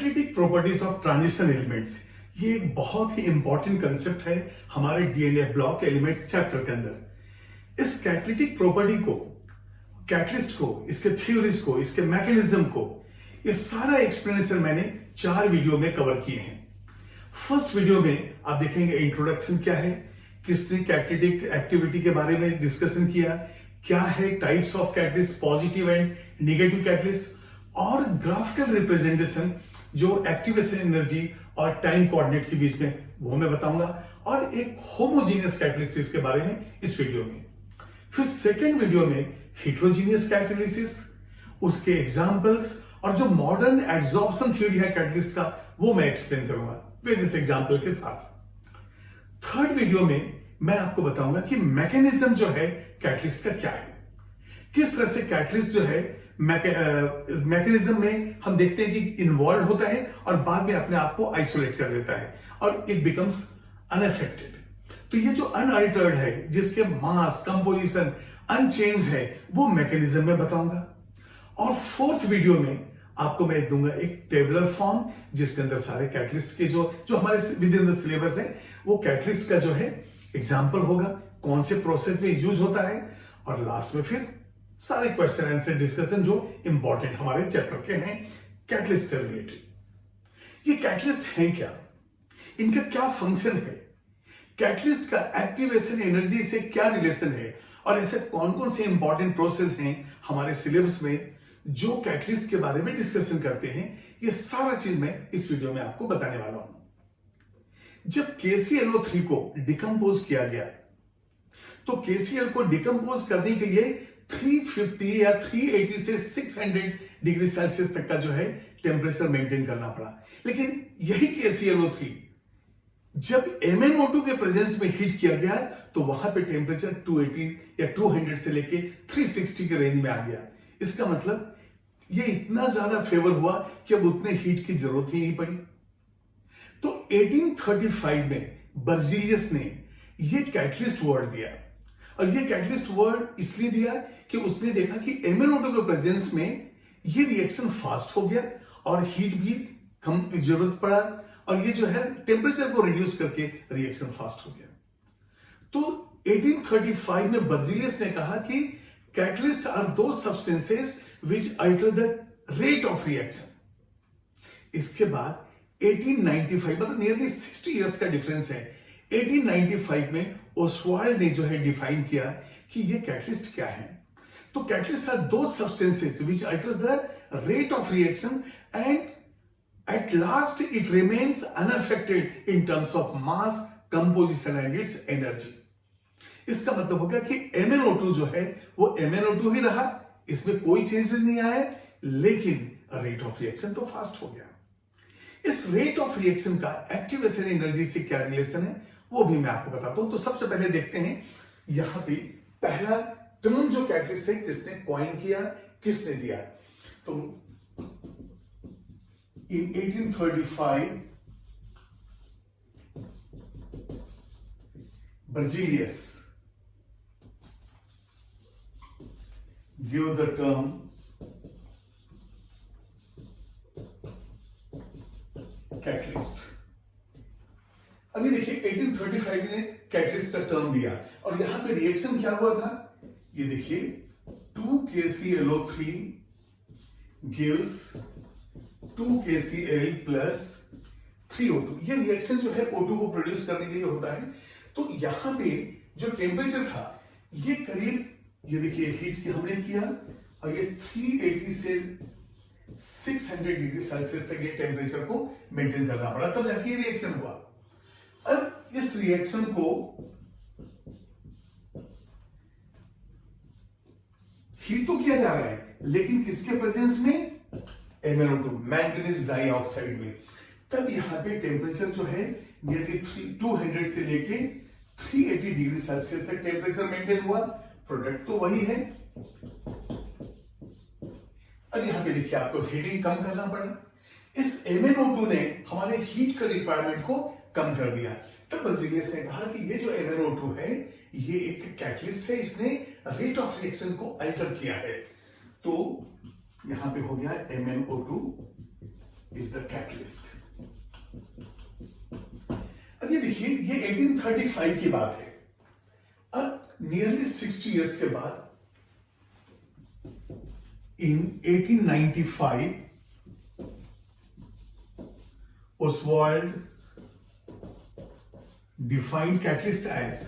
Catalytic properties of transition elements, ये एक बहुत ही इंपॉर्टेंट कंसेप्ट है हमारे डीएनए ब्लॉक एलिमेंट्स चैप्टर के अंदर। इस कैटालिटिक प्रॉपर्टी को, कैटलिस्ट को, इसके थ्योरीज को, इसके मैकेनिज्म को, ये सारा एक्सप्लेनेशन मैंने 4 वीडियो में कवर किए हैं। फर्स्ट वीडियो में आप देखेंगे इंट्रोडक्शन क्या है, किसने कैटालिटिक एक्टिविटी के बारे में डिस्कशन किया, क्या है types of catalyst, positive and negative catalyst, और ग्राफिकल रिप्रेजेंटेशन जो एक्टिवेशन एनर्जी और टाइम कोऑर्डिनेट के बीच में वो मैं बताऊंगा, और एक होमोजीनियस कैटलिसिस के बारे में इस वीडियो में। फिर सेकेंड वीडियो में हेट्रोजीनियस कैटालिसिस, उसके एग्जांपल्स और जो मॉडर्न एड्सॉर्प्शन थ्योरी है कैटलिस्ट का वो मैं एक्सप्लेन करूंगा वेरियस एग्जांपल के साथ। थर्ड वीडियो में मैं आपको बताऊंगा कि मैकेनिज्म जो है कैटलिस्ट का क्या है, किस तरह से कैटलिस्ट जो है मैकेनिज्म में हम देखते हैं कि इन्वॉल्व होता है और बाद में अपने आप को आइसोलेट कर लेता है और इट बिकम्स अनअफेक्टेड। तो ये जो अनअल्टर्ड है, जिसके मास कंपोजिशन अनचेंज है, वो मैकेनिज्म में बताऊंगा। और फोर्थ वीडियो में आपको मैं दूंगा एक टेबुलर फॉर्म जिसके अंदर सारे कैटलिस्ट के जो हमारे विद इन द सिलेबस है वो कैटलिस्ट का जो है एग्जांपल होगा, कौन से प्रोसेस में यूज होता है, और लास्ट में फिर सारे क्वेश्चन आंसर डिस्कशन जो इंपॉर्टेंट हमारे चैप्टर के हैं कैटलिस्ट से रिलेटेड। ये कैटलिस्ट हैं क्या, इनका क्या फंक्शन है, कैटलिस्ट का एक्टिवेशन एनर्जी से क्या रिलेशन है, और ऐसे कौन कौन से इंपॉर्टेंट प्रोसेस हैं हमारे सिलेबस में जो कैटलिस्ट के बारे में डिस्कशन करते हैं, ये सारा चीज मैं इस वीडियो में आपको बताने वाला हूं। जब KClO3 को डिकम्पोज किया गया तो KCl को डिकम्पोज करने के लिए 350 या 380 से 600 डिग्री सेल्सियस तक का जो है टेम्परेचर मेंटेन करना पड़ा। लेकिन यही KClO3 जब MnO2 के प्रेजेंस में हीट किया गया तो वहां पे टेम्परेचर 280 या 200 से लेके 360 के रेंज में आ गया। इसका मतलब ये इतना ज्यादा फेवर हुआ कि अब उतने हीट की जरूरत ही नहीं पड़ी। तो 1835 में बर्जीलियस ने ये कैटलिस्ट वर्ड दिया, और ये कैटलिस्ट वर्ड इसलिए दिया कि उसने देखा कि MnO2 के प्रेजेंस में ये रिएक्शन फास्ट हो गया और हीट भी कम जरूरत पड़ा, और ये जो है टेम्परेचर को रिड्यूस करके रिएक्शन फास्ट हो गया। तो 1835 में बर्जीलियस ने कहा कि कैटलिस्ट आर दो substances which alter the rate of reaction. इसके बाद 1895, मतलब नियरली 60 इयर्स का डिफरेंस है, 1895 में ओसवाल्ड ने जो है डिफाइन किया कि ये कैटलिस्ट क्या है। तो कैटलिस्ट आर दो substances which altars the rate of reaction and at last it remains unaffected in terms of mass, composition and its energy। इसका मतलब हो गया कि MnO2 जो है वो MnO2 ही रहा, इसमें कोई चेंजेस नहीं आए, लेकिन रेट ऑफ रिएक्शन तो फास्ट हो गया। इस रेट ऑफ रिएक्शन का एक्टिवेशन एनर्जी से क्या रिलेशन है वो भी मैं आपको बताता हूं। तो सबसे पहले देखते हैं यहां पे पहला टर्म जो कैटलिस्ट है किसने कॉइन किया, किसने दिया। तो in 1835 Berzelius gave the term catalyst. अभी देखिए 1835 ने कैटलिस्ट का टर्म दिया, और यहां पे रिएक्शन क्या हुआ था, ये देखिए 2KClO3 gives 2KCl plus 3O2। ये रिएक्शन जो है O2 को प्रोड्यूस करने के लिए होता है। तो यहां पे जो टेम्परेचर था ये करीब, ये देखिए हीट की हमने किया, और ये 380 से 600 डिग्री सेल्सियस तक ये टेम्परेचर को मेंटेन करना पड़ा, तब जाके ये रिएक्शन हुआ। अब इस रिएक्शन को हीट तो किया जा रहा है, लेकिन किसके प्रेजेंस में, MnO2, मैंगनीज डाइऑक्साइड में। तब यहां पे टेम्परेचर जो है नियरली 200 से लेके 380 डिग्री सेल्सियस तक टेम्परेचर मेंटेन हुआ। प्रोडक्ट तो वही है। अब यहां पे देखिए आपको हीटिंग कम करना पड़ा। इस MnO2 ने हमारे हीट का रिक्वायरमेंट को कम कर दिया। तब बर्जीलियस ने कहा कि ये जो MnO2 है ये एक कैटलिस्ट है, इसने रेट ऑफ रिएक्शन को अल्टर किया है। तो यहां पे हो गया MnO2 इज द कैटलिस्ट। अब ये देखिए, ये 1835 की बात है। अब नियरली 60 इयर्स के बाद in 1895 Ostwald defined catalyst as.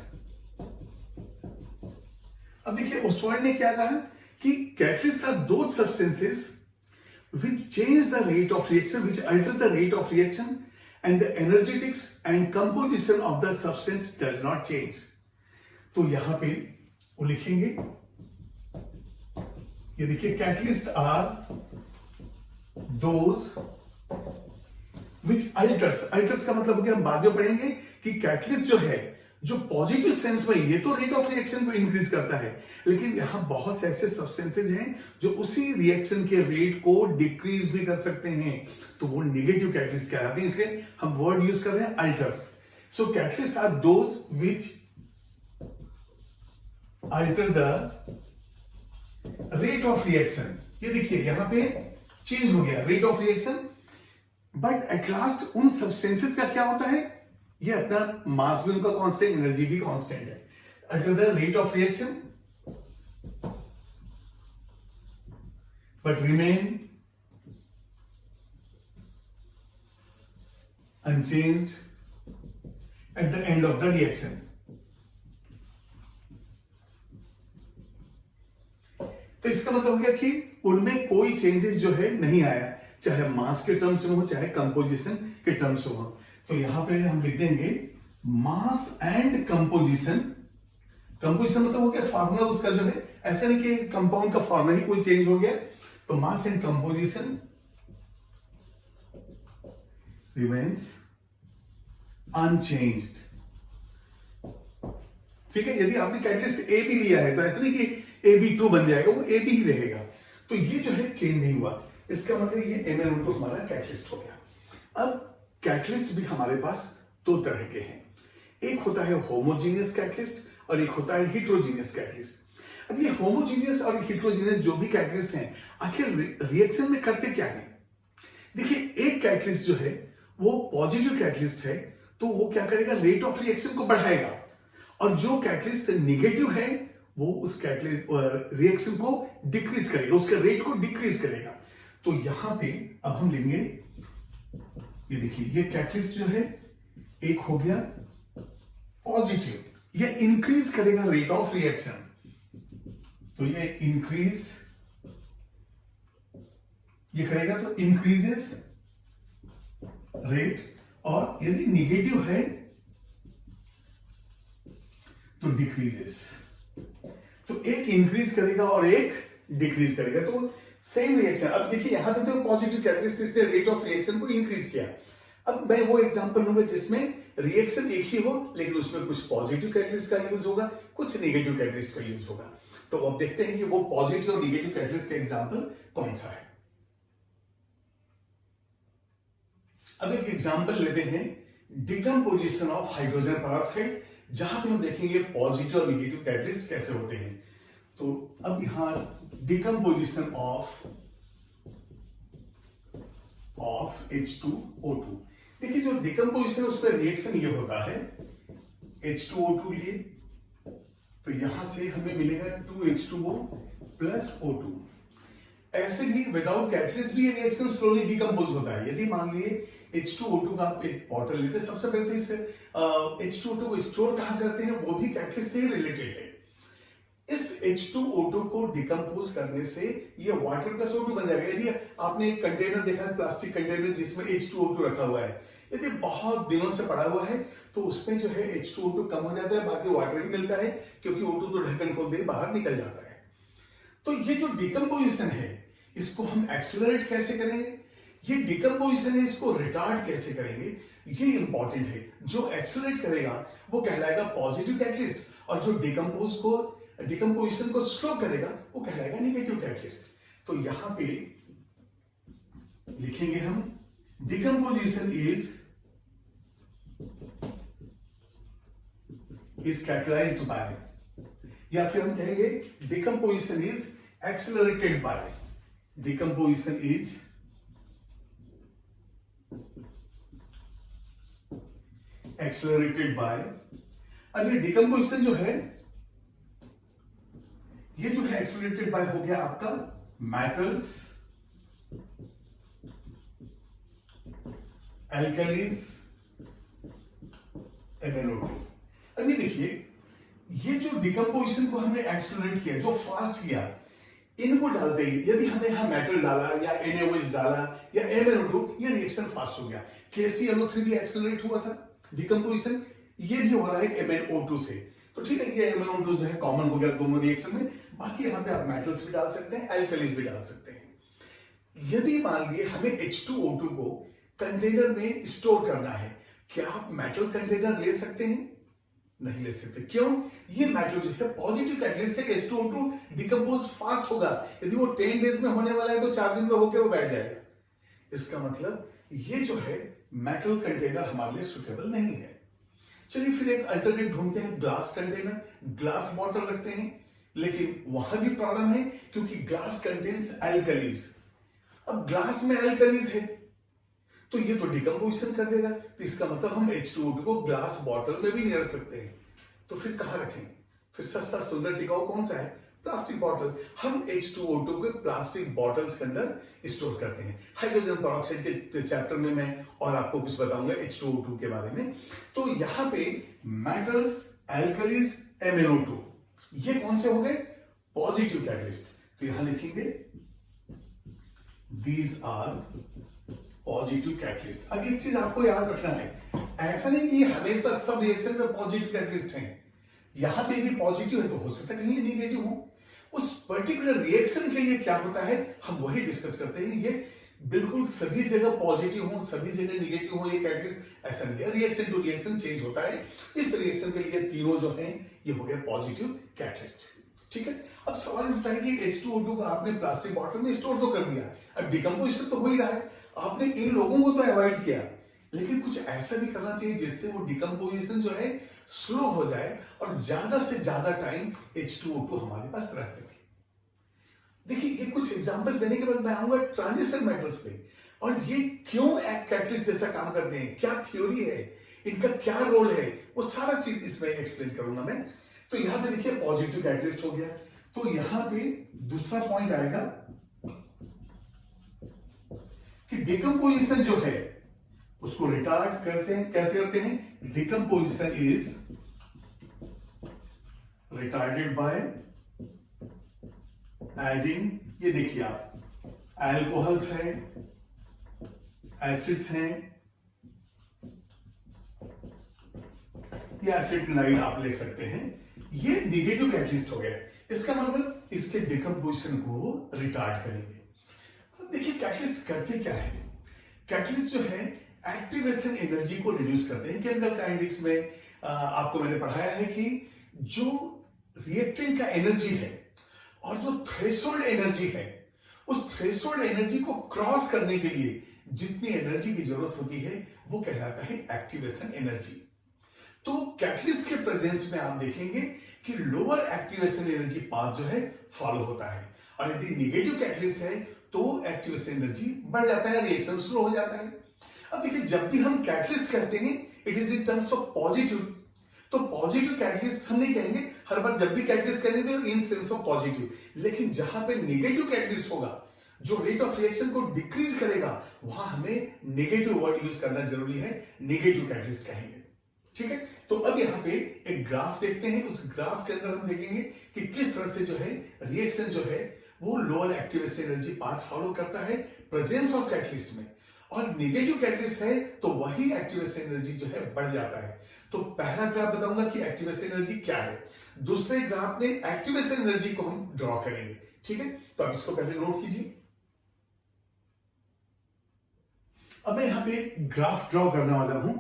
अब देखिए ओसवाल्ड ने क्या कहा कि catalyst are those substances which change the rate of reaction, which alter the rate of reaction, and the energetics and composition of the substance does not change. तो यहां पे वो लिखेंगे, ये देखिए, catalyst are those which alters. Alters का मतलब हो गया, हम बाद में पढ़ेंगे कि कैटलिस्ट जो है, जो पॉजिटिव सेंस में ये तो रेट ऑफ रिएक्शन को इंक्रीज करता है, लेकिन यहां बहुत से ऐसे सब्सटेंसेज हैं जो उसी रिएक्शन के रेट को डिक्रीज भी कर सकते हैं, तो वो नेगेटिव कैटलिस्ट कहलाते हैं। इसलिए हम वर्ड यूज कर रहे हैं alters. So catalyst are those which alter the rate of reaction. ये देखिए यहां पे चेंज हो गया rate of reaction, but at last उन सब्सटेंसेस का क्या होता है, ये अपना मास भी उनका कांस्टेंट, एनर्जी भी कांस्टेंट है। Alter the rate of reaction but remain unchanged at the end of the reaction. तो इसका मतलब हो गया कि उनमें कोई चेंजेस जो है नहीं आया, चाहे मास के टर्म्स में हो, चाहे कंपोजिशन के टर्म्स में हो। तो यहां पे हम लिख देंगे मास एंड कंपोजिशन। कंपोजिशन मतलब हो गया फार्मूला उसका जो है, ऐसा नहीं कि कंपाउंड का फार्मूला ही कोई चेंज हो गया। तो mass and composition remains unchanged. ठीक है, यदि आपने कैटलिस्ट ए भी लिया है तो ऐसा नहीं कि AB2 बन जाएगा, वो AB ही रहेगा। तो ये जो है चेंज नहीं हुआ, इसका मतलब ये MnO2 हमारा कैटलिस्ट हो गया। अब कैटलिस्ट भी हमारे पास दो तरह के हैं, एक होता है होमोजीनियस कैटलिस्ट और एक होता है हिट्रोजीनियस कैटलिस्ट। अब ये होमोजीनियस और हिट्रोजीनियस जो भी कैटलिस्ट हैं, आखिर रिएक्शन में करते क्या है? देखिए, एक कैटलिस्ट जो है वो पॉजिटिव कैटलिस्ट है, तो वो क्या करेगा, रेट ऑफ रिएक्शन को बढ़ाएगा, और जो कैटलिस्ट नेगेटिव है वो उस कैटलिस्ट रिएक्शन को डिक्रीज करेगा, उसके रेट को डिक्रीज करेगा। तो यहां पे अब हम लेंगे, ये देखिए, ये कैटलिस्ट जो है एक हो गया पॉजिटिव, ये इंक्रीज करेगा रेट ऑफ रिएक्शन, तो ये इंक्रीज, ये करेगा तो इंक्रीजेस रेट, और यदि निगेटिव है तो डिक्रीजेस। तो एक इंक्रीज करेगा और एक डिक्रीज करेगा, तो सेम रिएक्शन। अब देखिए यहां पे तो पॉजिटिव कैटलिस्ट, इसने रेट ऑफ रिएक्शन को इंक्रीज किया। अब मैं वो एग्जांपल लूंगा जिसमें रिएक्शन एक ही हो, लेकिन उसमें कुछ पॉजिटिव कैटलिस्ट का यूज होगा, कुछ नेगेटिव कैटलिस्ट का यूज होगा। तो अब देखते हैं कि वो पॉजिटिव और नेगेटिव कैटलिस्ट का एग्जांपल कौन सा है। अब एक एग्जांपल लेते हैं, डिकम्पोजिशन ऑफ हाइड्रोजन पेरोक्साइड, जहां पे हम देखेंगे पॉजिटिव और नेगेटिव कैटलिस्ट कैसे होते हैं। तो अब यहां डिकम्पोजिशन ऑफ H2O2, देखिए जो डिकम्पोजिशन है उसमें रिएक्शन ये होता है, H2O2 लिए, तो यहां से हमें मिलेगा 2H2O प्लस O2। ऐसे भी विदाउट कैटलिस्ट भी ये रिएक्शन स्लोली डिकम्पोज होता है। यदि मान लिए H2O2 का आप एक बॉटल लेते हैं, सबसे पहले तो इस H2O2 को स्टोर कहां करते हैं, वो भी कैटलिस्ट से ही रिलेटेड है। इस H2O2 को डिकम्पोज करने से ये वाटर प्लस O2 बन जाएगा। यदि आपने एक कंटेनर देखा है, प्लास्टिक कंटेनर जिसमें H2O2 रखा हुआ है, यदि बहुत दिनों से पड़ा हुआ है तो उसमें जो है H2O2 कम हो जाता है, बाकी वाटर ही मिलता है, क्योंकि O2 तो ढक्कन खोल दे बाहर निकल जाता है। तो ये जो डिकम्पोजिशन है, इसको हम एक्सेलरेट कैसे करेंगे, ये डिकम्पोजिशन है, इसको रिटार्ड कैसे करेंगे, ये इंपॉर्टेंट है। जो एक्सेलरेट करेगा वो कहलाएगा पॉजिटिव कैटलिस्ट, और जो डिकम्पोजिशन को स्लो करेगा वो कहलाएगा नेगेटिव कैटलिस्ट। तो यहां पे लिखेंगे हम, डिकम्पोजिशन इज कैटलाइज्ड बाय, या फिर हम कहेंगे decomposition is accelerated by, decomposition is accelerated by, अब ये डिकम्पोजिशन जो है, ये जो है एक्सेलरेटेड बाय हो गया आपका मेटल्स, एल्कलीज, MnO2। अब ये देखिए, ये जो डिकम्पोजिशन को हमने एक्सेलरेट किया, जो फास्ट किया, इनको डालते ही यदि हमने यहां मेटल डाला या NaOH डाला या MnO2, ये रिएक्शन फास्ट हो गया। KClO3 भी एक्सेलरेट हुआ था डिकम्पोजिशन, ये भी हो रहा है MnO2 से। तो ठीक है, ये MnO2 जो है कॉमन हो गया दोनों रिएक्शन में। बाकी यहां पे आप मेटल्स भी डाल सकते हैं, एल्कलीज भी डाल सकते हैं। यदि मान लिए हमें H2O2 को कंटेनर में स्टोर करना है, क्या आप मेटल कंटेनर ले सकते हैं? नहीं ले सकते। क्यों? ये मेटल जो है पॉजिटिव कैटलिस्ट है, H2O2 डिकम्पोज फास्ट होगा। यदि वो 10 डेज में होने वाला है तो 4 दिन में होकर वो बैठ जाएगा। इसका मतलब ये जो है मेटल कंटेनर हमारे लिए सुटेबल नहीं है। चलिए फिर एक अल्टरनेट ढूंढते हैं, ग्लास कंटेनर, ग्लास बॉटल रखते हैं। लेकिन वहां भी प्रॉब्लम है, क्योंकि ग्लास कंटेन्स एल्कलीज। अब ग्लास में एल्कलीज है तो ये तो डिकम्पोजिशन कर देगा, तो इसका मतलब हम H2O2 को ग्लास बॉटल में भी नहीं रख सकते हैं। तो फिर कहां रखें? फिर सस्ता सुंदर टिकाऊ कौन सा है? Plastic bottle. हम H2O2 को प्लास्टिक बॉटल्स के अंदर स्टोर करते हैं। हाइड्रोजन पेरोक्साइड के चैप्टर में मैं और आपको कुछ बताऊंगा H2O2 के बारे में। तो यहां पे मेटल्स, एल्कलीज, MnO2, ये कौन से हो गए? Positive catalyst. तो यहां लिखेंगे दीज आर पॉजिटिव कैटलिस्ट। अब एक चीज आपको याद रखना है, ऐसा नहीं कि हमेशा सब रिएक्शन में पॉजिटिव कैटलिस्ट हैं। यहां पे भी पॉजिटिव है तो हो सकता है कहीं नेगेटिव हो। उस पर्टिकुलर रिएक्शन के लिए क्या होता है हम वही डिस्कस करते हैं। ये बिल्कुल सभी जगह पॉजिटिव हो, सभी जगह नेगेटिव हो ये कैटलिस्ट, ऐसा नहीं है। रिएक्शन टू रिएक्शन चेंज होता है। इस रिएक्शन के लिए तीनों जो हैं ये हो गया पॉजिटिव कैटलिस्ट। ठीक है, अब सवाल उठता है कि H2O2 को आपने प्लास्टिक बॉटल में स्टोर तो कर दिया, अब डिकम्पोजिशन तो हो ही रहा है, आपने इन लोगों को तो अवॉइड किया, लेकिन कुछ ऐसा भी करना चाहिए जिससे वो डिकम्पोजिशन जो है स्लो हो जाए और ज्यादा से ज्यादा टाइम H2O2 हमारे पास रह सके। देखिए, ये कुछ एग्जांपल्स देने के बाद मैं आऊंगा ट्रांजिशन मेटल्स पे, और ये क्यों एक कैटलिस्ट जैसा काम करते हैं, क्या थ्योरी है, इनका क्या रोल है, वो सारा चीज इसमें एक्सप्लेन करूंगा मैं। तो यहां पे देखिए पॉजिटिव कैटलिस्ट हो गया। तो यहां पे दूसरा पॉइंट आएगा कि डिकम्पोजिशन जो है उसको रिटार्ड कैसे करते हैं? Decomposition is retarded by adding, ये देखिए आप, अल्कोहल्स हैं, एसिड्स हैं, या एसिटिलाइड आप ले सकते हैं। ये नेगेटिव कैटलिस्ट हो गया। इसका मतलब इसके डिकम्पोजिशन को रिटार्ड करेंगे। देखिए कैटलिस्ट करते क्या है? कैटलिस्ट जो है एक्टिवेशन एनर्जी को रिड्यूस करते हैं। केमिकल काइनेटिक्स में आपको मैंने पढ़ाया है कि जो रिएक्टेंट का एनर्जी है और जो थ्रेशोल्ड एनर्जी है, उस थ्रेशोल्ड एनर्जी को क्रॉस करने के लिए जितनी एनर्जी की जरूरत होती है वो कहलाता है एक्टिवेशन एनर्जी। तो कैटलिस्ट के प्रेजेंस में आप देखेंगे कि लोअर एक्टिवेशन एनर्जी पाथ जो है फॉलो होता है, और यदि निगेटिव कैटलिस्ट है तो एक्टिवेशन एनर्जी बढ़ जाता है, रिएक्शन स्लो हो जाता है। अब देखिए, जब भी हम कैटलिस्ट कहते हैं it is in terms of positive, तो पॉजिटिव कैटलिस्ट हम नहीं कहेंगे हर बार। जब भी कैटलिस्ट कहेंगे तो इन सेंस ऑफ पॉजिटिव, लेकिन जहां पे नेगेटिव कैटलिस्ट होगा जो रेट ऑफ रिएक्शन को डिक्रीज करेगा वहां हमें नेगेटिव वर्ड यूज करना जरूरी है, नेगेटिव कैटलिस्ट कहेंगे। ठीक है, तो अब यहां पे एक ग्राफ देखते हैं। उस ग्राफ के अंदर हम देखेंगे कि किस तरह से जो है रिएक्शन जो है वो lower activation energy path follow करता है प्रेजेंस ऑफ कैटलिस्ट में, और नेगेटिव कैटलिस्ट है तो वही एक्टिवेशन एनर्जी जो है बढ़ जाता है। तो पहला ग्राफ बताऊंगा कि एक्टिवेशन एनर्जी क्या है, दूसरे ग्राफ में एक्टिवेशन एनर्जी को हम ड्रॉ करेंगे। ठीक है, तो अब इसको पहले नोट कीजिए। अब मैं यहां पे ग्राफ ड्रॉ करने वाला हूं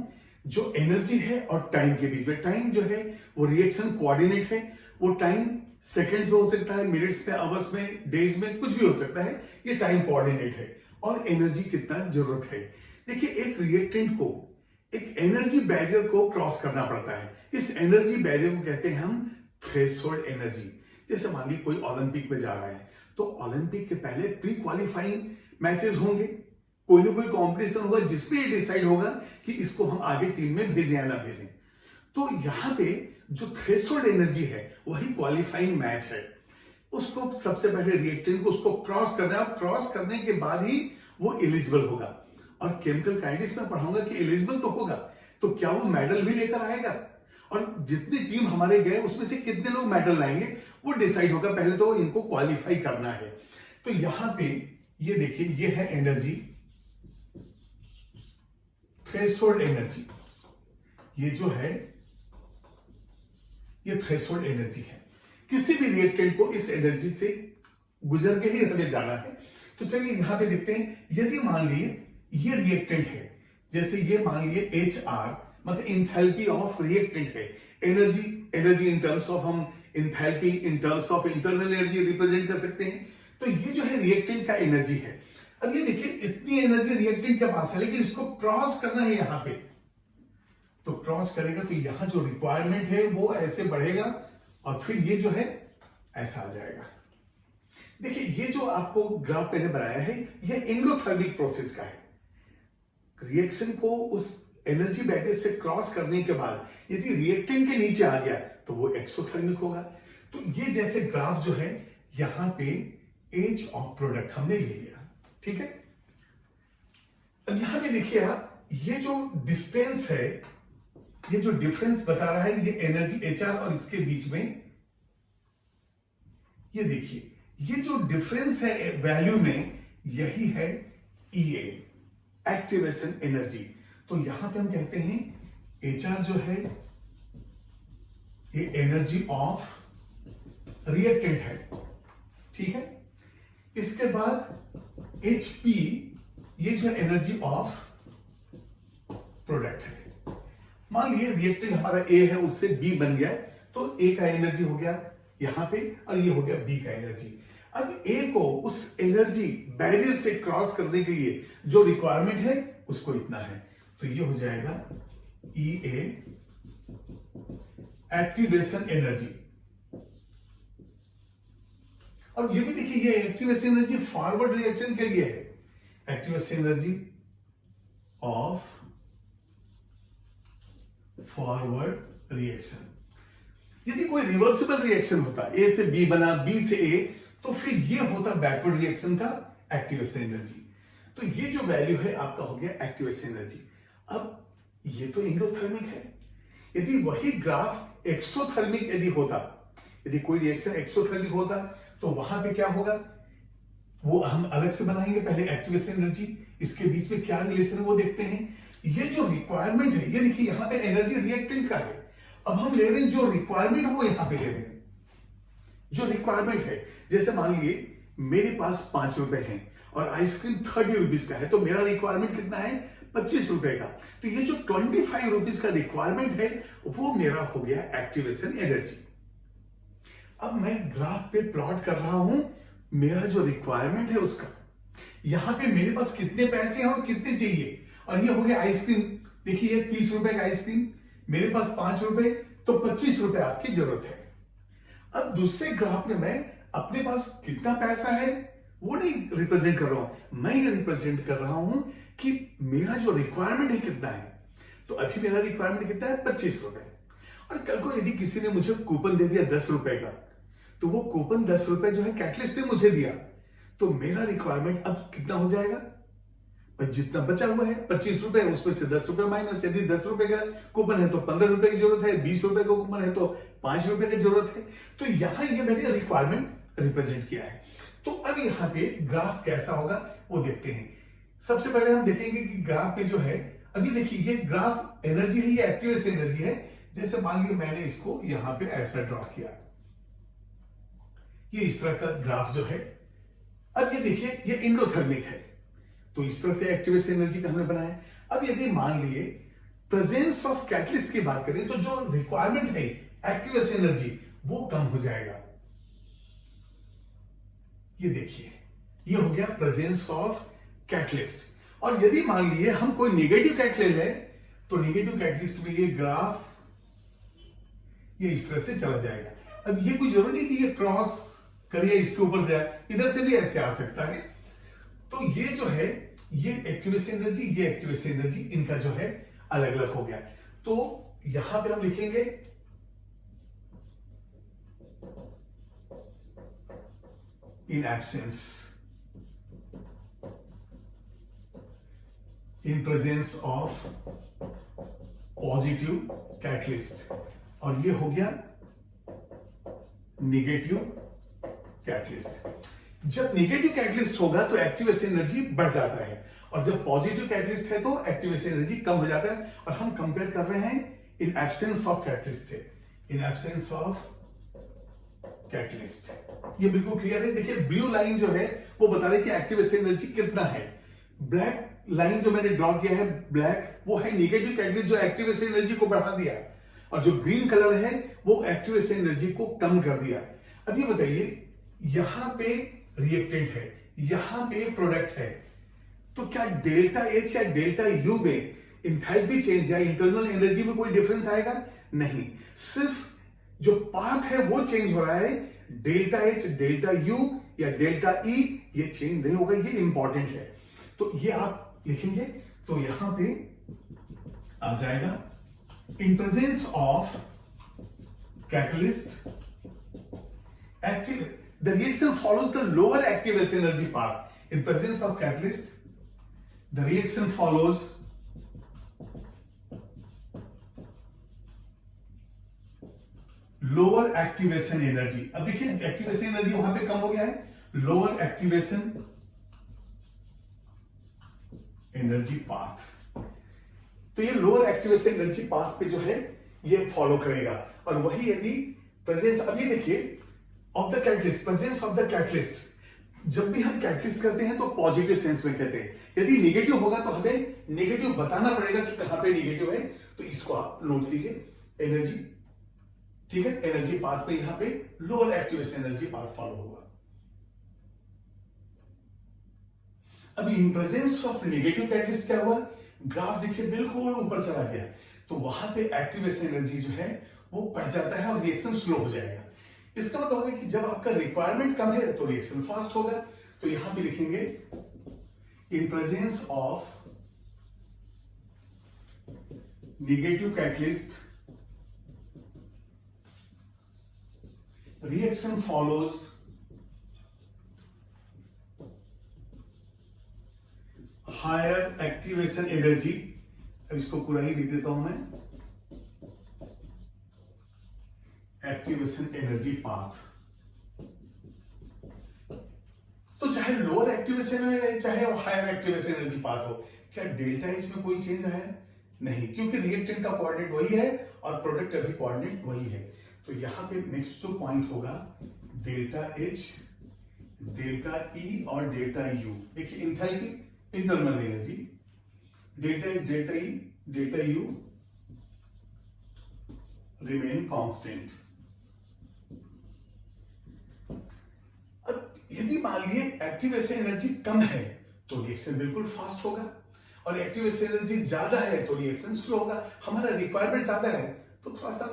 जो एनर्जी है और टाइम के बीच में। टाइम जो है वो रिएक्शन कोऑर्डिनेट है, वो टाइम सेकंड्स में हो सकता है, मिनट्स में, आवर्स में, डेज में, कुछ भी हो सकता है, ये टाइम कोऑर्डिनेट है। और एनर्जी कितना जरूरत है, देखिए एक रिएक्टेंट को एक एनर्जी बैरियर को क्रॉस करना पड़ता है। इस एनर्जी बैरियर को कहते हैं हम थ्रेशोल्ड एनर्जी। जैसे मान ली कोई ओलंपिक में जा रहा है तो ओलंपिक के पहले प्री क्वालिफाइंग मैचेस होंगे, कोई ना कोई कॉम्पिटिशन होगा जिसमें ये डिसाइड होगा कि इसको हम आगे टीम में भेजें या ना भेजें। तो यहां पे जो थ्रेशोल्ड एनर्जी है वही क्वालिफाइंग मैच है। उसको सबसे पहले रिएक्टेंट को उसको क्रॉस करना है, और क्रॉस करने के बाद ही वो एलिजिबल होगा। और केमिकल काइनेटिक्स में पढ़ाऊंगा कि एलिजिबल तो होगा, तो क्या वो मेडल भी लेकर आएगा, और जितनी टीम हमारे गए उसमें से कितने लोग मेडल लाएंगे वो डिसाइड होगा। पहले तो इनको क्वालिफाई करना है। तो यहां पे ये देखिए, ये है एनर्जी, थ्रेशोल्ड एनर्जी। ये जो है ये थ्रेशोल्ड एनर्जी है। किसी भी रिएक्टेंट को इस एनर्जी से गुजर के ही हमें जाना है। तो चलिए यहां पे देखते हैं, यदि मान लिए ये रिएक्टेंट है, जैसे ये मान लिए HR, मतलब इंथैल्पी ऑफ रिएक्टेंट है। एनर्जी इन टर्म्स ऑफ, हम enthalpy in terms of internal energy represent कर सकते हैं। तो ये जो है रिएक्टेंट का एनर्जी है। अब ये देखिए, इतनी एनर्जी रिएक्टेंट के पास है, लेकिन इसको क्रॉस करना है यहां पे। तो क्रॉस करेगा तो यहां जो रिक्वायरमेंट है वो ऐसे बढ़ेगा, और फिर ये जो है ऐसा आ जाएगा। देखिए, ये जो आपको ग्राफ मैंने बनाया है, ये एंडोथर्मिक प्रोसेस का है। रिएक्शन को उस एनर्जी बैगेज से क्रॉस करने के बाद यदि रिएक्टेंट के नीचे आ गया तो वो एक्सोथर्मिक होगा। तो ये जैसे ग्राफ जो है, यहां पे एज ऑफ प्रोडक्ट हमने ले लिया, ठीक है। अब यहां पे देखिए आप, ये जो डिस्टेंस है, ये जो डिफरेंस बता रहा है, ये एनर्जी HR और इसके बीच में, ये देखिए, ये जो डिफरेंस है वैल्यू में, यही है EA, एक्टिवेशन एनर्जी। तो यहां पे हम कहते हैं HR जो है ये एनर्जी ऑफ रिएक्टेंट है, ठीक है। इसके बाद HP, ये जो एनर्जी ऑफ प्रोडक्ट है। मान लीजिए रिएक्टेंट हमारा A है, उससे B बन गया, तो A का एनर्जी हो गया यहां पे, और ये हो गया B का एनर्जी। अब A को उस एनर्जी बैरियर से क्रॉस करने के लिए जो रिक्वायरमेंट है उसको इतना है, तो ये हो जाएगा EA, एक्टिवेशन एनर्जी। और ये भी देखिए, ये एक्टिवेशन एनर्जी फॉरवर्ड रिएक्शन के लिए है, activation energy of forward reaction. यदि कोई रिवर्सिबल रिएक्शन होता, A से B बना, B से A, तो फिर ये होता बैकवर्ड रिएक्शन का एक्टिवेशन एनर्जी। तो ये जो वैल्यू है आपका हो गया एक्टिवेशन एनर्जी। अब ये तो एंडोथर्मिक है। यदि वही ग्राफ एक्सोथर्मिक यदि होता, यदि कोई रिएक्शन एक्सोथर्मिक होता, तो वहां पे क्या होगा वो हम अलग से बनाएंगे। पहले एक्टिवेशन एनर्जी, इसके बीच में क्या रिलेशन है वो देखते हैं। ये जो रिक्वायरमेंट है, ये देखिए यहां पे एनर्जी रिएक्टेंट का है। अब हम ले रहे हैं जो रिक्वायरमेंट है वो यहां पे ले रहे हैं, जो रिक्वायरमेंट है। जैसे मान लीजिए मेरे पास 5 रुपए हैं और आइसक्रीम 30 रुपीज का है, तो मेरा रिक्वायरमेंट कितना है, 25 रुपए का। तो ये जो 25 रुपीज का रिक्वायरमेंट है वो मेरा हो गया एक्टिवेशन एनर्जी। अब मैं ग्राफ पे प्लॉट कर रहा हूं मेरा जो रिक्वायरमेंट है उसका, यहां पे मेरे पास कितने पैसे हैं और कितने चाहिए। और ये हो गया आइसक्रीम, देखिए ये 30 रुपए का आइसक्रीम, मेरे पास 5 रुपए, तो 25 रुपए आपकी जरूरत है। अब दूसरे ग्राफ में मैं अपने पास कितना पैसा है वो नहीं रिप्रेजेंट कर रहा हूं, मैं ये रिप्रेजेंट कर रहा हूं कि मेरा जो रिक्वायरमेंट है कितना है। तो अभी मेरा रिक्वायरमेंट कितना है, 25 रुपए। और कल को यदि किसी ने मुझे कूपन दे दिया 10 रुपए का, तो वो कूपन 10 रुपए जो है कैटलिस्ट ने मुझे दिया, तो मेरा रिक्वायरमेंट अब कितना हो जाएगा, जितना बचा हुआ है 25 रुपए, उसमें से 10 रुपए माइनस। यदि 10 रुपए का कूपन है तो 15 रुपए की जरूरत है, 20 रुपए का कूपन है तो 5 रुपए की जरूरत है। तो यहां ये मैंने रिक्वायरमेंट रिप्रेजेंट किया है। तो अब यहां पे ग्राफ कैसा होगा वो देखते हैं। सबसे पहले हम देखेंगे कि ग्राफ पे जो है, अभी देखिए ये ग्राफ एनर्जी है, ये एक्टिवेशन एनर्जी है। जैसे मान लीजिए मैंने इसको यहां पे ऐसा ड्रॉ किया, ये इस तरह का ग्राफ जो है। अब ये देखिए ये एंडोथर्मिक है, तो इस तरह से एक्टिवेशन एनर्जी का हमने बनाया। अब यदि मान लिए प्रेजेंस ऑफ कैटलिस्ट की बात करें, तो जो रिक्वायरमेंट है एक्टिवेशन एनर्जी वो कम हो जाएगा। ये देखिए ये हो गया प्रेजेंस ऑफ कैटलिस्ट। और यदि मान लिए हम कोई नेगेटिव कैट ले लें, तो नेगेटिव कैटलिस्ट में ये ग्राफ ये इस तरह से चला जाएगा। अब ये कोई जरूरी नहीं कि ये क्रॉस करिए इसके ऊपर जाए, इधर से भी ऐसे आ सकता है। तो ये जो है ये एक्टिवेशन एनर्जी, ये एक्टिवेशन एनर्जी, इनका जो है अलग अलग हो गया। तो यहां पे हम लिखेंगे in absence, in presence of positive catalyst, और ये हो गया निगेटिव कैटलिस्ट। जब नेगेटिव कैटलिस्ट होगा तो एक्टिवेशन एनर्जी बढ़ जाता है, और जब पॉजिटिव कैटलिस्ट है तो एक्टिवेशन एनर्जी कम हो जाता है। और हम कंपेयर कर रहे हैं इन एब्सेंस ऑफ कैटलिस्ट से, इन एब्सेंस ऑफ कैटलिस्ट। ये बिल्कुल क्लियर है। देखिए ब्लू लाइन जो है वो बता रही है कि एक्टिवेशन एनर्जी कितना है। ब्लैक लाइन जो मैंने ड्रॉ किया है ब्लैक, वो है नेगेटिव कैटलिस्ट जो एक्टिवेशन एनर्जी को बढ़ा दिया, और जो ग्रीन कलर है वो एक्टिवेशन एनर्जी को कम कर दिया। अब ये बताइए, यहां पे रिएक्टेंट है, यहां पे प्रोडक्ट है, तो क्या डेल्टा एच या डेल्टा यू में इंथैल्पी चेंज या इंटरनल एनर्जी में कोई डिफरेंस आएगा? नहीं, सिर्फ जो पाथ है वो चेंज हो रहा है। डेल्टा एच, डेल्टा यू या डेल्टा ई ये चेंज नहीं होगा, ये इंपॉर्टेंट है। तो ये आप लिखेंगे, तो यहां पे आ जाएगा इन presence of catalyst active, the reaction follows the lower activation energy path. In presence of catalyst, the reaction follows lower activation energy. अब देखिए एक्टिवेशन एनर्जी वहां पे कम हो गया है, लोअर एक्टिवेशन एनर्जी पाथ। तो ये लोअर एक्टिवेशन एनर्जी पाथ पे जो है ये फॉलो करेगा। और वही यदि प्रेजेंस, अब ये देखिए of the catalyst, presence of the catalyst, जब भी हम कैटलिस्ट करते हैं तो पॉजिटिव सेंस में कहते हैं। यदि नेगेटिव होगा तो हमें नेगेटिव बताना पड़ेगा कि कहां पे नेगेटिव है। तो इसको आप नोट कीजिए, एनर्जी, ठीक है, एनर्जी पाथ पे यहां पे lower activation energy path follow होगा। अभी इन प्रेजेंस ऑफ नेगेटिव कैटलिस्ट क्या हुआ? ग्राफ देखिए बिल्कुल ऊपर चला गया, तो वहां पे एक्टिवेशन एनर्जी जो है वो बढ़ जाता है और रिएक्शन स्लो हो जाएगा। इसका मतलब होगा कि जब आपका रिक्वायरमेंट कम है तो रिएक्शन फास्ट होगा। तो यहां पे लिखेंगे in presence of negative catalyst reaction follows higher activation energy. अब इसको पूरा ही लिख देता हूं मैं, एक्टिवेशन एनर्जी पाथ। तो चाहे लोअर एक्टिवेशन है चाहे हायर एक्टिवेशन एनर्जी पाथ हो, क्या डेल्टा एच में कोई चेंज आया? नहीं, क्योंकि रिएक्टेंट का कोऑर्डिनेट वही है और प्रोडक्ट का भी कोऑर्डिनेट वही है। तो यहां पे नेक्स्ट जो पॉइंट होगा डेल्टा एच, डेल्टा ई और डेल्टा यू। देखिए enthalpy, internal energy, delta H, delta E, delta U remain constant. यदि मान लिए एक्टिवेशन एनर्जी कम है तो रिएक्शन बिल्कुल फास्ट होगा, और एक्टिवेशन एनर्जी ज्यादा है तो रिएक्शन स्लो होगा। हमारा रिक्वायरमेंट ज्यादा है तो थोड़ा सा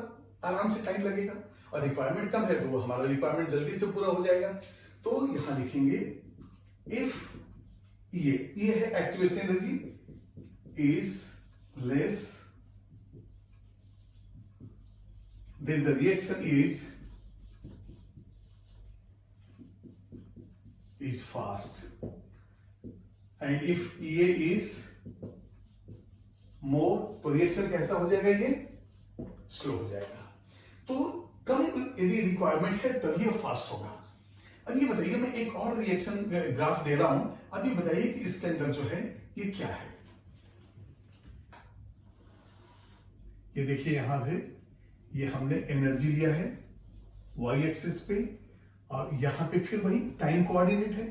आराम से टाइम लगेगा, और रिक्वायरमेंट कम है तो हमारा रिक्वायरमेंट जल्दी से पूरा हो जाएगा। तो यहां लिखेंगे इफ ये है activation energy is less than the reaction is fast, and if EA is more तो रिएक्शन कैसा हो जाएगा? ये स्लो हो जाएगा। तो कम यदि रिक्वायरमेंट है तब ये फास्ट होगा। अब ये बताइए, मैं एक और रिएक्शन ग्राफ दे रहा हूं, अभी बताइए कि इसके अंदर जो है ये क्या है। ये देखिए यहां पे ये हमने एनर्जी लिया है वाई एक्सिस पे, और यहां पे फिर वही टाइम कोऑर्डिनेट है।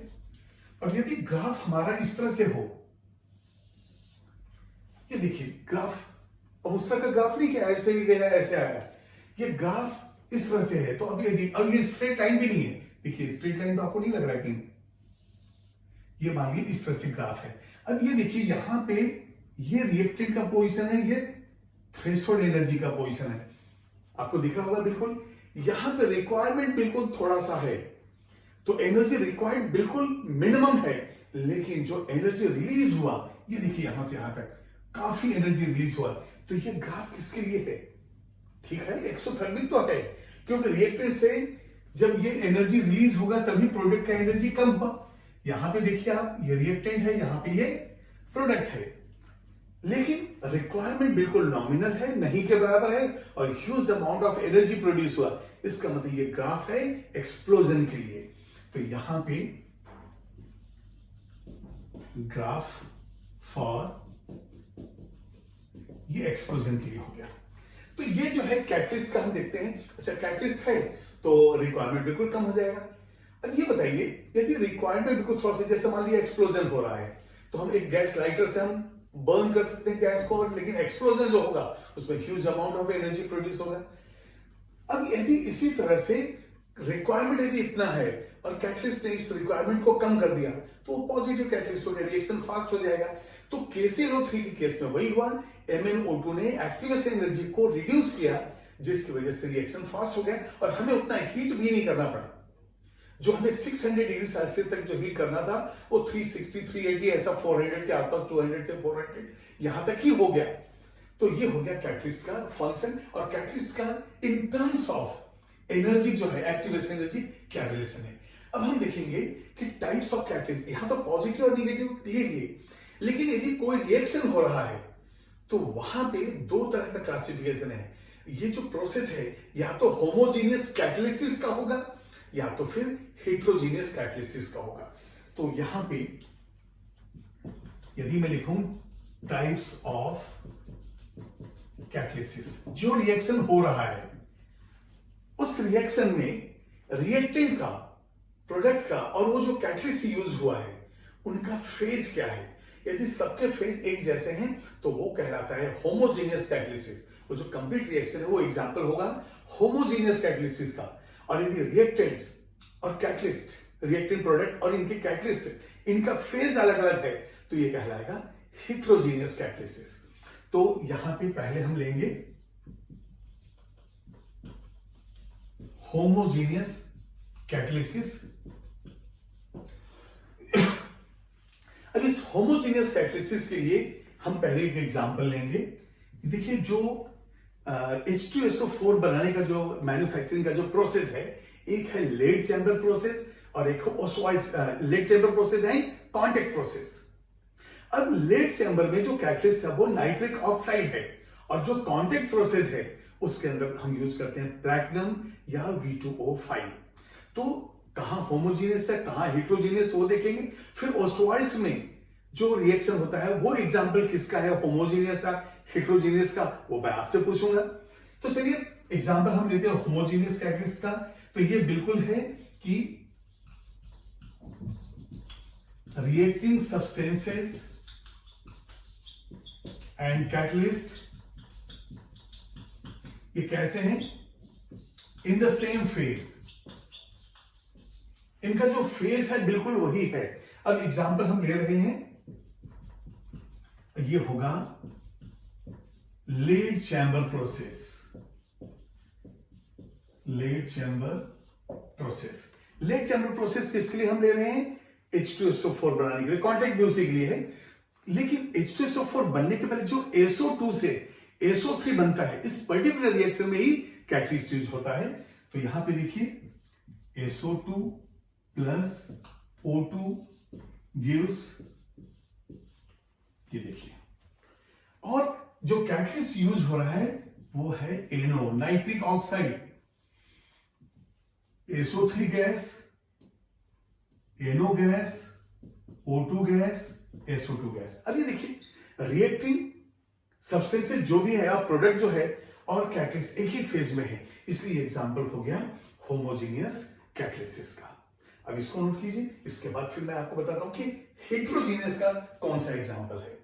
और यदि ग्राफ हमारा इस तरह से हो, ये देखिए ग्राफ, अब उस तरह का ग्राफ नहीं कि ऐसे ही गया ऐसे आया, ये ग्राफ इस तरह से है। तो अभी यदि, अब ये स्ट्रेट लाइन भी नहीं है, देखिए स्ट्रेट लाइन तो आपको नहीं लग रहा है कहीं, ये मान लीजिए इस तरह से ग्राफ है। अब ये देखिए यहां पे ये रिएक्टेंट का पोजीशन है, ये थ्रेशोल्ड एनर्जी का पोजीशन है, आपको दिख रहा होगा बिल्कुल। यहां पे रिक्वायरमेंट बिल्कुल थोड़ा सा है, तो एनर्जी रिक्वायर्ड बिल्कुल मिनिमम है, लेकिन जो एनर्जी रिलीज हुआ, ये देखिए यहां से यहां तक काफी एनर्जी रिलीज हुआ। तो ये ग्राफ किसके लिए है? ठीक है, एक्सोथर्मिक तो है, क्योंकि रिएक्टेंट से जब ये एनर्जी रिलीज होगा तभी प्रोडक्ट का एनर्जी कम हुआ। यहां पे देखिए आप, ये रिएक्टेंट है, यहां पे ये प्रोडक्ट है, लेकिन रिक्वायरमेंट बिल्कुल नॉमिनल है, नहीं के बराबर है, और huge amount of energy produce हुआ। इसका मतलब ये ग्राफ है एक्सप्लोजन के लिए। तो यहां पे ग्राफ फॉर ये एक्सप्लोजन के लिए हो गया। तो ये जो है कैटलिस्ट का हम देखते हैं। अच्छा, कैटलिस्ट है तो रिक्वायरमेंट बिल्कुल कम हो जाएगा। अब ये बताइए, यदि रिक्वायरमेंट बिल्कुल थोड़ा सा, जैसे मान लिया एक्सप्लोजन हो रहा है, तो हम एक गैस लाइटर से हम बर्न कर सकते हैं गैस को, लेकिन एक्सप्लोजन जो होगा उसमें huge amount of energy produce होगा। अब यदि इसी तरह से रिक्वायरमेंट यदि इतना है और कैटलिस्ट ने इस रिक्वायरमेंट को कम कर दिया, तो वो पॉजिटिव कैटलिस्ट हो गया, रिएक्शन फास्ट हो जाएगा। तो KClO3 के केस में वही हुआ, MnO2 ने एक्टिवस एनर्जी को रिड्यूस किया, जिसकी वजह से रिएक्शन फास्ट हो गया और हमें उतना हीट भी नहीं करना पड़ा। जो हमें 600 डिग्री सेल्सियस तक जो हीट करना था, वो 360, 380, ऐसा 400 के आसपास, 200 से 400 यहां तक ही हो गया। तो ये हो गया कैटलिस्ट का फंक्शन। और कैटलिस्ट का इन टर्म्स ऑफ एनर्जी जो है, एक्टिवस एनर्जी, क्या रिलेशन है। अब हम देखेंगे कि टाइप्स ऑफ कैटलिस्ट, यहां तो पॉजिटिव और निगेटिव ले लिए, लेकिन यदि कोई रिएक्शन हो रहा है तो वहां पे दो तरह का क्लासिफिकेशन है। ये जो प्रोसेस है, या तो होमोजीनियस कैटलिसिस का होगा, या तो फिर हेट्रोजीनियस कैटलिसिस का होगा। तो यहां पे यदि मैं लिखूं टाइप्स ऑफ कैटलिसिस, जो रिएक्शन हो रहा है, उस रिएक्शन में रिएक्टेंट का, प्रोडक्ट का और वो जो कैटलिस्ट यूज हुआ है, उनका फेज क्या है। यदि सबके फेज एक जैसे हैं तो वो कहलाता है होमोजीनियस कैटलिसिस। वो जो कंप्लीट रिएक्शन है वो एग्जांपल होगा होमोजीनियस कैटलिसिस का। और यदि रिएक्टेंट्स और कैटलिस्ट, रिएक्टेंट प्रोडक्ट और इनके कैटलिस्ट, इनका फेज अलग अलग है, तो ये कहलाएगा हेट्रोजीनियस कैटलिसिस। तो यहां पे पहले हम लेंगे होमोजीनियस कैटलिसिस। अब इस होमोजीनियस कैटलिसिस के लिए हम पहले एक एग्जांपल लेंगे। देखिए, जो H2SO4 बनाने का जो मैन्युफैक्चरिंग का जो प्रोसेस है, एक है लेड चैम्बर प्रोसेस और एक ओसवाइड lead chamber process and contact process. अब लेड चैम्बर में जो कैटलिस्ट है वो नाइट्रिक ऑक्साइड है, और जो कॉन्टेक्ट प्रोसेस है उसके अंदर हम यूज करते हैं प्लैटिनम या V2O5। तो कहां होमोजीनियस है, कहां हेट्रोजीनियस, वो देखेंगे। फिर ओस्टवाइड्स में जो रिएक्शन होता है वो एग्जांपल किसका है, होमोजीनियस का, हेट्रोजीनियस का, वो मैं आपसे पूछूंगा। तो चलिए एग्जांपल हम लेते हैं होमोजीनियस कैटलिस्ट का। तो ये बिल्कुल है कि रिएक्टिंग सब्सटेंसेस एंड कैटलिस्ट, ये कैसे हैं, इन द सेम फेज। इनका जो फेज है बिल्कुल वही है। अब एग्जांपल हम ले रहे हैं, ये होगा lead chamber process. Lead chamber process, lead chamber process किसके लिए हम ले रहे हैं, H2SO4 बनाने के लिए, कॉन्टेक्ट भी उसी के लिए है। लेकिन H2SO4 बनने के पहले जो SO2 से SO3 बनता है, इस पर्टिकुलर रिएक्शन में ही कैटलिस्ट यूज होता है। तो यहां पे देखिए SO2 प्लस O2 गिव्स, ये देखिए, और जो कैटलिस्ट यूज हो रहा है वो है NO, nitric oxide, SO3 gas, NO gas, O2 gas, SO2 gas. अब ये देखिए, रिएक्टिंग सब्सटेंसेस जो भी है, अब प्रोडक्ट जो है और कैटलिस्ट एक ही फेज में है, इसलिए एग्जांपल हो गया होमोजीनियस कैटलिसिस का। अब इसको नोट कीजिए, इसके बाद फिर मैं आपको बताता हूं कि हेट्रोजीनियस का कौन सा एग्जांपल है।